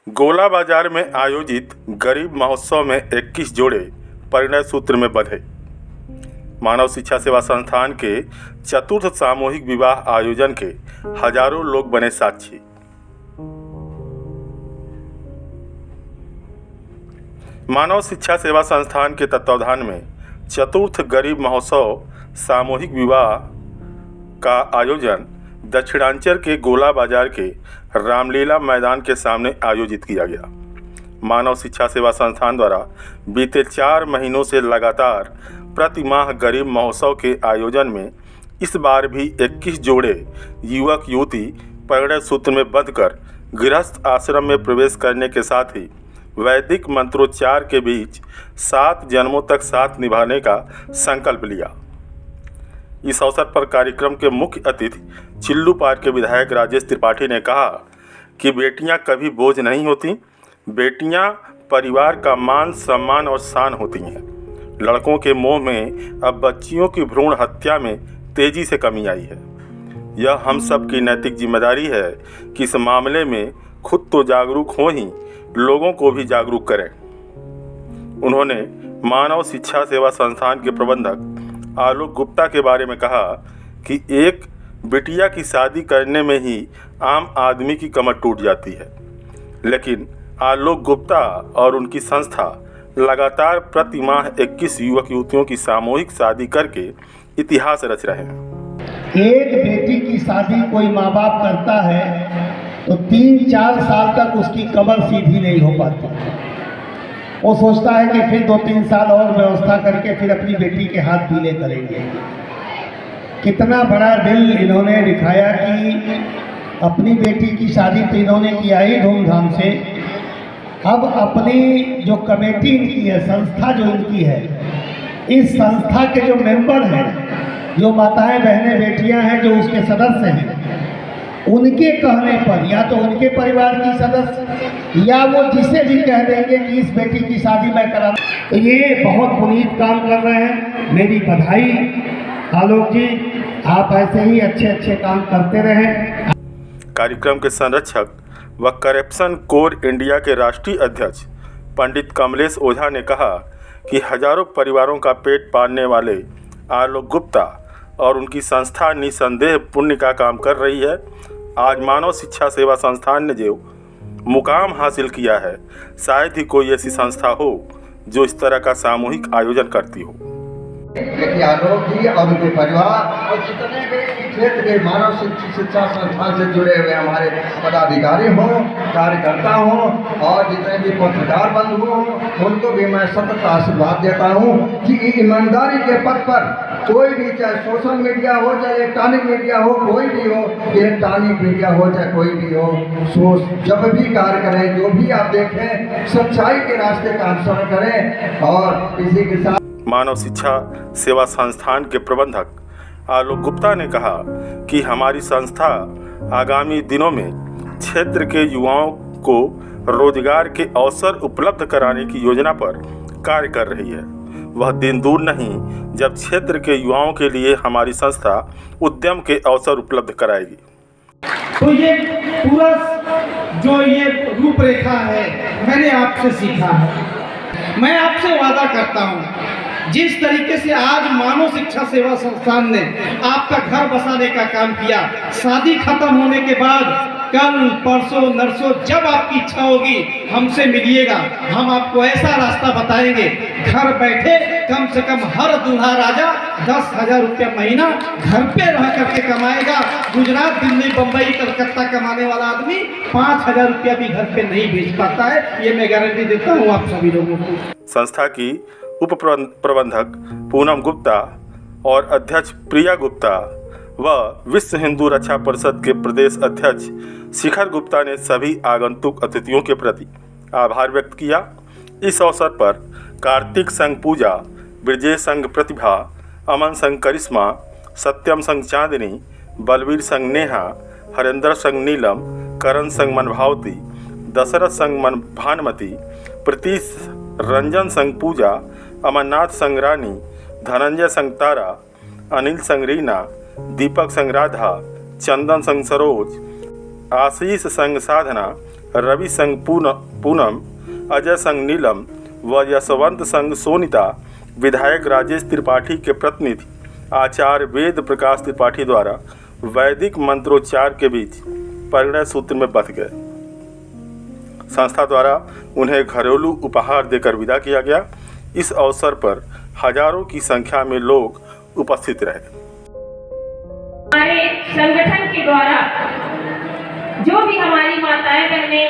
गोला बाजार में आयोजित गरीब महोत्सव में 21 जोड़े परिणय सूत्र में बंधे। मानव शिक्षा सेवा संस्थान के चतुर्थ सामूहिक विवाह आयोजन के हजारों लोग बने साक्षी। मानव शिक्षा सेवा संस्थान के तत्वावधान में चतुर्थ गरीब महोत्सव सामूहिक विवाह का आयोजन दक्षिणांचल के गोला बाजार के रामलीला मैदान के सामने आयोजित किया गया। मानव शिक्षा सेवा संस्थान द्वारा बीते 4 महीनों से लगातार प्रति माह गरीब महोत्सव के आयोजन में इस बार भी 21 जोड़े युवक युवती परिणय सूत्र में बंधकर गृहस्थ आश्रम में प्रवेश करने के साथ ही वैदिक मंत्रोच्चार के बीच 7 जन्मों तक साथ निभाने का संकल्प लिया। इस अवसर पर कार्यक्रम के मुख्य अतिथि चिल्लू पार के विधायक राजेश त्रिपाठी ने कहा कि बेटियां कभी बोझ नहीं होती, बेटियां परिवार का मान सम्मान और शान होती हैं। लड़कों के मोह में अब बच्चियों की भ्रूण हत्या में तेजी से कमी आई है। यह हम सब की नैतिक जिम्मेदारी है कि इस मामले में खुद तो जागरूक हों ही लोगों को भी जागरूक करें। उन्होंने मानव शिक्षा सेवा संस्थान के प्रबंधक आलोक गुप्ता के बारे में कहा कि एक बिटिया की शादी करने में ही आम आदमी की कमर टूट जाती है, लेकिन आलोक गुप्ता और उनकी संस्था लगातार प्रति माह 21 युवक युवतियों की सामूहिक शादी करके इतिहास रच रहे हैं। एक बेटी की शादी कोई माँ बाप करता है तो 3-4 साल तक उसकी कमर सीधी नहीं हो पाती। वो सोचता है कि फिर 2-3 साल और व्यवस्था करके फिर अपनी बेटी के हाथ पीले करेंगे। कितना बड़ा दिल इन्होंने दिखाया कि अपनी बेटी की शादी तो इन्होंने किया ही धूमधाम से। अब अपनी जो कमेटी इनकी है, संस्था जो इनकी है, इस संस्था के जो मेंबर हैं, जो माताएं बहनें बेटियां हैं, जो उसके सदस्य हैं, उनके कहने पर या तो उनके परिवार की सदस्य या वो जिसे भी कह देंगे कि इस बेटी की शादी मैं करा, तो ये बहुत पुनीत काम कर रहे हैं। मेरी बधाई आलोक जी, आप ऐसे ही अच्छे काम करते रहें। कार्यक्रम के संरक्षक व करप्शन कोर इंडिया के राष्ट्रीय अध्यक्ष पंडित कमलेश ओझा ने कहा कि हजारों परिवारों का पेट पालने वाले आलोक गुप्ता और उनकी संस्था निसंदेह पुण्य का काम कर रही है। आज मानव शिक्षा सेवा संस्थान ने जो मुकाम हासिल किया है, शायद ही कोई ऐसी संस्था हो जो इस तरह का सामूहिक आयोजन करती हो। लेकिन आलोक जी और उनके परिवार और जितने भी क्षेत्र के मानव शिक्षा संस्थान से जुड़े हुए हमारे पदाधिकारी हों, कार्यकर्ता हों और जितने भी पत्रकार बंधु हों, उनको भी मैं सतत आशीर्वाद देता हूं कि ईमानदारी के पथ पर कोई भी, चाहे सोशल मीडिया हो, चाहे इलेक्ट्रॉनिक मीडिया हो, कोई भी हो, इलेक्ट्रॉनिक मीडिया हो चाहे कोई भी हो, जब भी कार्य करें, जो भी आप देखें, सच्चाई के रास्ते का अनुसरण करें और इसी के साथ। मानव शिक्षा सेवा संस्थान के प्रबंधक आलोक गुप्ता ने कहा कि हमारी संस्था आगामी दिनों में क्षेत्र के युवाओं को रोजगार के अवसर उपलब्ध कराने की योजना पर कार्य कर रही है। वह दिन दूर नहीं जब क्षेत्र के युवाओं के लिए हमारी संस्था उद्यम के अवसर उपलब्ध कराएगी। तो ये पूरा जो ये रूपरेखा है, मैंने आपसे सीखा है। मैं आपसे वादा करता हूँ, जिस तरीके से आज मानव शिक्षा सेवा संस्थान ने आपका घर बसाने का काम किया, शादी खत्म होने के बाद कल परसों नरसों जब आपकी इच्छा होगी हमसे मिलिएगा। हम आपको ऐसा रास्ता बताएंगे, घर बैठे कम से कम हर दूल्हा राजा 10,000 रुपया महीना घर पे रह करके कमाएगा। गुजरात, दिल्ली, बंबई, कलकत्ता कमाने वाला आदमी 5,000 रुपया भी घर पे नहीं भेज पाता है। ये मैं गारंटी देता हूँ आप सभी लोगों को। संस्था की उप प्रबंधक पूनम गुप्ता और अध्यक्ष प्रिया गुप्ता व विश्व हिंदू रक्षा परिषद के प्रदेश अध्यक्ष शिखर गुप्ता ने सभी आगंतुक अतिथियों के प्रति आभार व्यक्त किया। इस अवसर पर कार्तिक संघ पूजा, ब्रजेश संघ प्रतिभा, अमन संघ करिश्मा, सत्यम संघ चांदनी, बलवीर संघ नेहा, हरेंद्र संघ नीलम, करण संघ मनभावती, दशरथ संघ मन भानुमति, प्रीतीश रंजन संघ पूजा, अमरनाथ संघ रानी, धनंजय संघ तारा, अनिल संघ रीना, दीपक संघ राधा, चंदन संघ सरोज, आशीष संघ साधना, रवि संघ पूनम, अजय संघ नीलम व यशवंत संघ सोनिता, विधायक राजेश त्रिपाठी के प्रतिनिधि आचार्य वेद प्रकाश त्रिपाठी द्वारा वैदिक मंत्रोच्चार के बीच परिणय सूत्र में बंध गए। संस्था द्वारा उन्हें घरेलू उपहार देकर विदा किया गया। इस अवसर पर हजारों की संख्या में लोग उपस्थित रहे। हमारे संगठन के द्वारा जो भी हमारी माताएं बहनें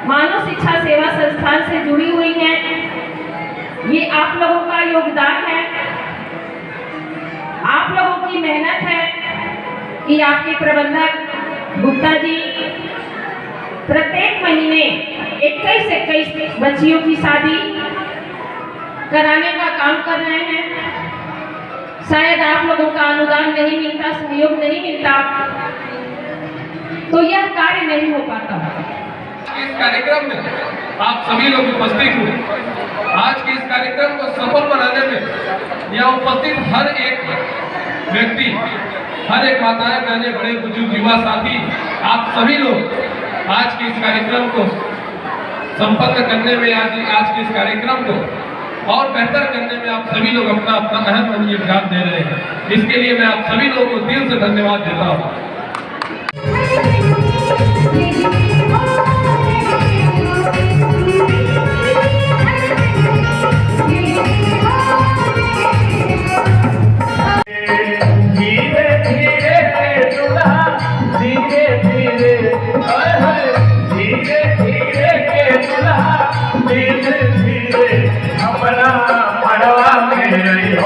मानव शिक्षा सेवा संस्थान से जुड़ी हुई हैं, ये आप लोगों का योगदान है, आप लोगों की मेहनत है कि आपके प्रबंधक गुप्ता जी प्रत्येक महीने 21 बच्चियों की शादी कराने का काम कर रहे हैं। शायद आप लोगों का अनुदान नहीं मिलता, सहयोग नहीं मिलता, तो यह कार्य नहीं हो पाता। इस कार्यक्रम में आप सभी लोग उपस्थित हुए। आज के इस कार्यक्रम को सफल बनाने में यहाँ उपस्थित हर एक व्यक्ति, हर एक माताएं बहनें, बड़े बुजुर्ग, युवा साथी, आप सभी लोग आज के इस कार्यक्रम को संपन्न करने में, आज के इस कार्यक्रम को और बेहतर करने में आप सभी लोग अपना अहम योगदान दे रहे हैं। इसके लिए मैं आप सभी लोगों को दिल से धन्यवाद देता हूँ।